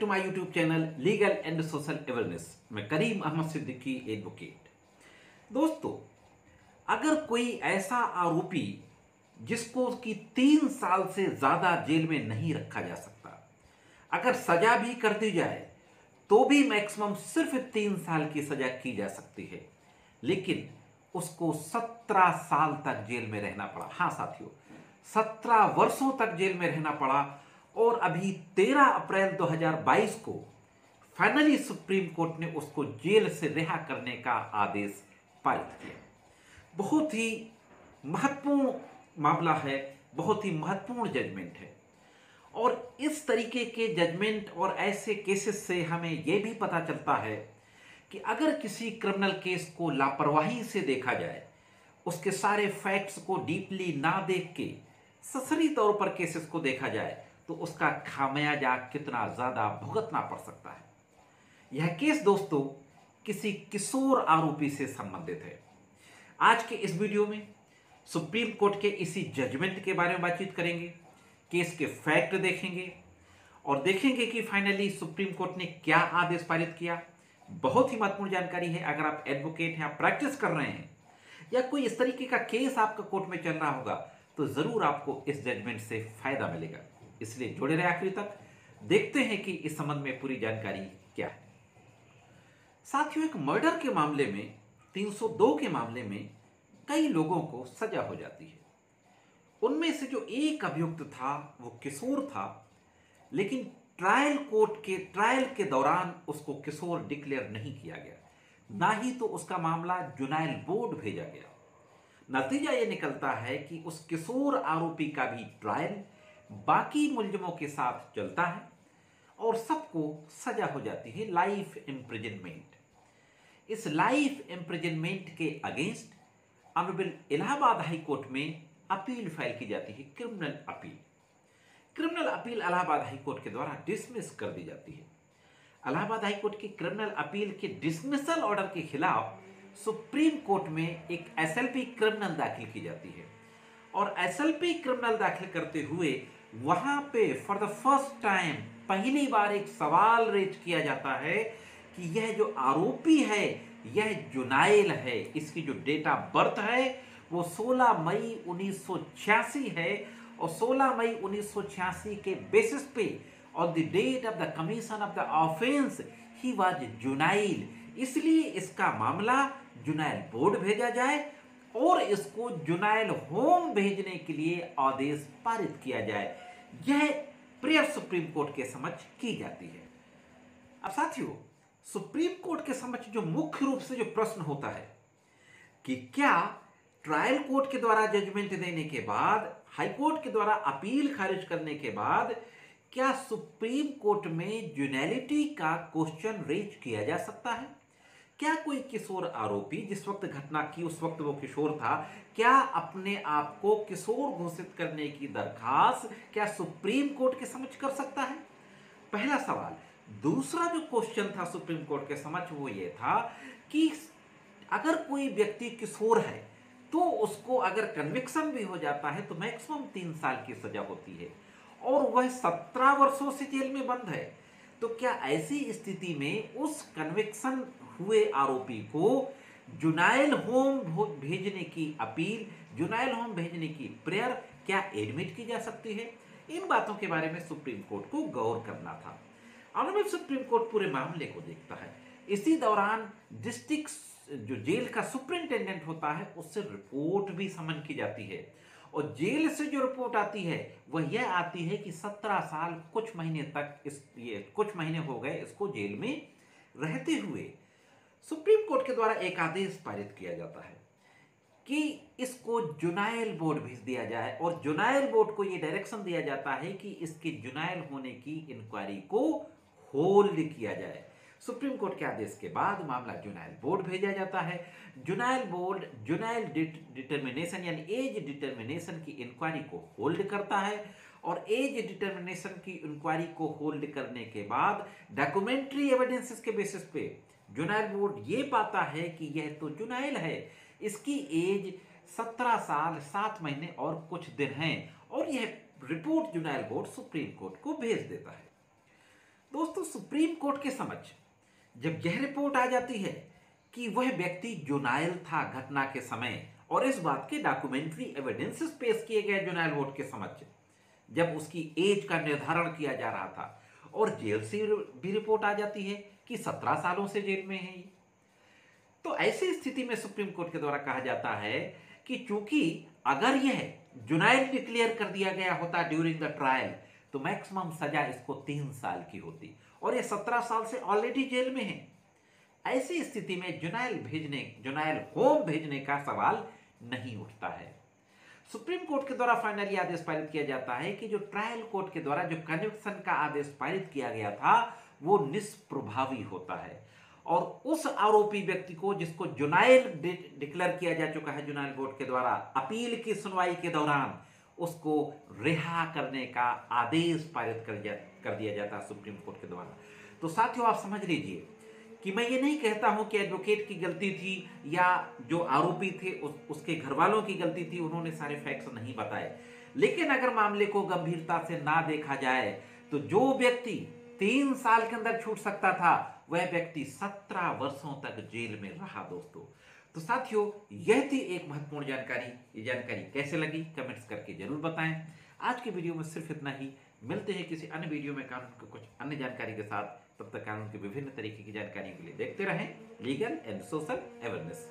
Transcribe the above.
My YouTube channel legal and social awareness. मैं करीम Ahmad Siddiqui advocate. दोस्तों, अगर कोई ऐसा आरोपी जिसको कि 3 साल से ज़्यादा जेल में नहीं रखा जा सकता, अगर सजा भी कर दी जाए तो भी मैक्सिमम सिर्फ 3 साल की सजा की जा सकती है, लेकिन उसको 17 साल तक जेल में रहना पड़ा। हाँ साथियों, 17 वर्षों तक जेल में रहना पड़ा। और अभी 13 अप्रैल 2022 को फाइनली सुप्रीम कोर्ट ने उसको जेल से रिहा करने का आदेश पारित किया। बहुत ही महत्वपूर्ण मामला है, बहुत ही महत्वपूर्ण जजमेंट है। और इस तरीके के जजमेंट और ऐसे केसेस से हमें यह भी पता चलता है कि अगर किसी क्रिमिनल केस को लापरवाही से देखा जाए, उसके सारे फैक्ट्स को डीपली ना देख के ससरी तौर पर केसेस को देखा जाए, तो उसका खामियाजा कितना ज़्यादा भुगतना पड़ सकता है। यह केस दोस्तों किसी किशोर आरोपी से संबंधित है। आज के इस वीडियो में सुप्रीम कोर्ट के इसी जजमेंट के बारे में बातचीत करेंगे, केस के फैक्ट देखेंगे और देखेंगे कि फाइनली सुप्रीम कोर्ट ने क्या आदेश पारित किया। बहुत ही महत्वपूर्ण जानकारी है। अगर आप एडवोकेट हैं, आप प्रैक्टिस कर रहे हैं या कोई इस तरीके का केस आपका कोर्ट में चल रहा होगा, तो जरूर आपको इस जजमेंट से फायदा मिलेगा। इसलिए जुड़े रहे आखिरी तक। देखते हैं कि इस संबंध में पूरी जानकारी क्या है। साथियों, एक मर्डर के मामले में, 302 के मामले में कई लोगों को सजा हो जाती है। उनमें से जो एक अभियुक्त था वो किशोर था, लेकिन ट्रायल के दौरान उसको किशोर डिक्लेयर नहीं किया गया, ना ही तो उसका मामला जुनाइल बोर्ड भेजा गया। नतीजा ये निकलता है कि उस किशोर आरोपी का भी ट्रायल बाकी मुलजिमों के साथ चलता है और सबको सजा हो जाती है लाइफ इम्प्रिजनमेंट। इस लाइफ इम्प्रिजनमेंट के against honourable Allahabad high court में अपील फाइल की जाती है। Criminal appeal Allahabad high court के द्वारा डिसमिस कर दी जाती है। इलाहाबाद हाई कोर्ट की क्रिमिनल अपील के डिसमिसल ऑर्डर के खिलाफ सुप्रीम कोर्ट में एक एसएलपी क्रिमिनल दाखिल की जाती है और एसएलपी क्रिमिनल दाखिल करते हुए वहां पे फॉर द फर्स्ट टाइम पहली बार एक सवाल रेज किया जाता है कि यह जो आरोपी है यह जुनाइल है। इसकी जो डेट ऑफ बर्थ है वो 16 मई 1986 है और 16 मई 1986 के बेसिस पे on the date of the commission of the offence he was juvenile. इसलिए इसका मामला जुनाइल बोर्ड भेजा जाए और इसको जुनाइल होम भेजने के लिए आदेश पारित किया जाए। यह प्रेयर सुप्रीम कोर्ट के समक्ष की जाती है। अब साथियों, सुप्रीम कोर्ट के समक्ष जो मुख्य रूप से जो प्रश्न होता है कि क्या ट्रायल कोर्ट के द्वारा जजमेंट देने के बाद, हाई कोर्ट के द्वारा अपील खारिज करने के बाद, क्या सुप्रीम कोर्ट में जुनैलिटी का क्वेश्चन रेज किया जा सकता है? क्या कोई किशोर आरोपी, जिस वक्त घटना की उस वक्त वो किशोर था, क्या अपने आप को किशोर घोषित करने की दरखास्त क्या सुप्रीम कोर्ट के समक्ष कर सकता है? पहला सवाल। दूसरा जो क्वेश्चन था सुप्रीम कोर्ट के समक्ष वो ये था कि अगर कोई व्यक्ति किशोर है तो उसको अगर कन्विक्शन भी हो जाता है तो मैक्सिमम 3 साल की सजा होती है और वह 17 वर्षों से जेल में बंद है। तो क्या ऐसी स्थिति में उस कन्विक्शन हुए आरोपी को जुनाइल होम भेजने की अपील, जुनाइल होम भेजने की प्रेयर क्या एडमिट की जा सकती है? इन बातों के बारे में सुप्रीम कोर्ट को गौर करना था। ऑनरेबल सुप्रीम कोर्ट पूरे मामले को देखता है। इसी दौरान डिस्ट्रिक्ट जो जेल का सुपरिंटेंडेंट होता है उससे रिपोर्ट भी समन की जाती है और जेल से जो रिपोर्ट आती है वह यह आती है कि 17 साल कुछ महीने तक कुछ महीने हो गए इसको जेल में रहते हुए। सुप्रीम कोर्ट के द्वारा एक आदेश पारित किया जाता है कि इसको जुनाइल बोर्ड भेज दिया जाए और जुनाइल बोर्ड को यह डायरेक्शन दिया जाता है कि इसके जुनाइल होने की इंक्वायरी को होल्ड किया जाए। सुप्रीम कोर्ट के आदेश के बाद मामला जुनाइल बोर्ड भेजा जाता है। जुनाइल बोर्ड जुनाइल डिटर्मिनेशन यानी एज डिटर्मिनेशन की इंक्वायरी को होल्ड करता है और एज डिटर्मिनेशन की इंक्वायरी को होल्ड करने के बाद डॉक्यूमेंट्री एविडेंसेस के बेसिस पे जुनाइल बोर्ड ये पाता है कि यह तो जुनाइल है, इसकी एज 17 साल 7 महीने और कुछ दिन हैं और यह रिपोर्ट जुनाइल बोर्ड सुप्रीम कोर्ट को भेज देता है। दोस्तों, सुप्रीम कोर्ट के समझ जब यह रिपोर्ट आ जाती है कि वह व्यक्ति जुनाइल था घटना के समय, और इस बात के डॉक्यूमेंट्री एविडेंसेस पेश किए गए जुनाइल वोट के समझ, जब उसकी एज का निर्धारण किया जा रहा था, और जेल से भी रिपोर्ट आ जाती है कि 17 सालों से जेल में है ये, तो ऐसी स्थिति में सुप्रीम कोर्ट के द्वारा कहा जाता है कि चूंकि अगर यह जुनाइल डिक्लेयर कर दिया गया होता ड्यूरिंग द ट्रायल, तो मैक्सिमम सजा इसको 3 साल की होती, और ये 17 साल से ऑलरेडी जेल में है। ऐसी स्थिति में जुनाइल होम भेजने का सवाल नहीं उठता है। सुप्रीम कोर्ट के द्वारा फाइनली आदेश पारित किया जाता है कि जो ट्रायल कोर्ट के द्वारा जो कन्विक्शन का आदेश पारित किया गया था वो निष्प्रभावी होता है, और उस आरोपी व्यक्ति को जिसको जुनाइल डिक्लेयर किया जा चुका है जुनाइल कोर्ट के द्वारा अपील की सुनवाई के दौरान, उसको रिहा करने का आदेश पारित कर दिया जाता है सुप्रीम कोर्ट के द्वारा। तो साथियों, आप समझ लीजिए कि मैं ये नहीं कहता हूं कि एडवोकेट की गलती थी या जो आरोपी थे उसके घर वालों की गलती थी, उन्होंने सारे फैक्ट्स नहीं बताए, लेकिन अगर मामले को गंभीरता से ना देखा जाए तो जो व्यक्ति 3 साल के अंदर छूट सकता था वह व्यक्ति 17 वर्षों तक जेल में रहा। दोस्तों, तो साथियों, यह थी एक महत्वपूर्ण जानकारी। ये जानकारी कैसे लगी कमेंट्स करके जरूर बताएं। आज की वीडियो में सिर्फ इतना ही। मिलते हैं किसी अन्य वीडियो में कानून की कुछ अन्य जानकारी के साथ। तब तक कानून की विभिन्न तरीके की जानकारी के लिए देखते रहें लीगल एंड सोशल अवेयरनेस।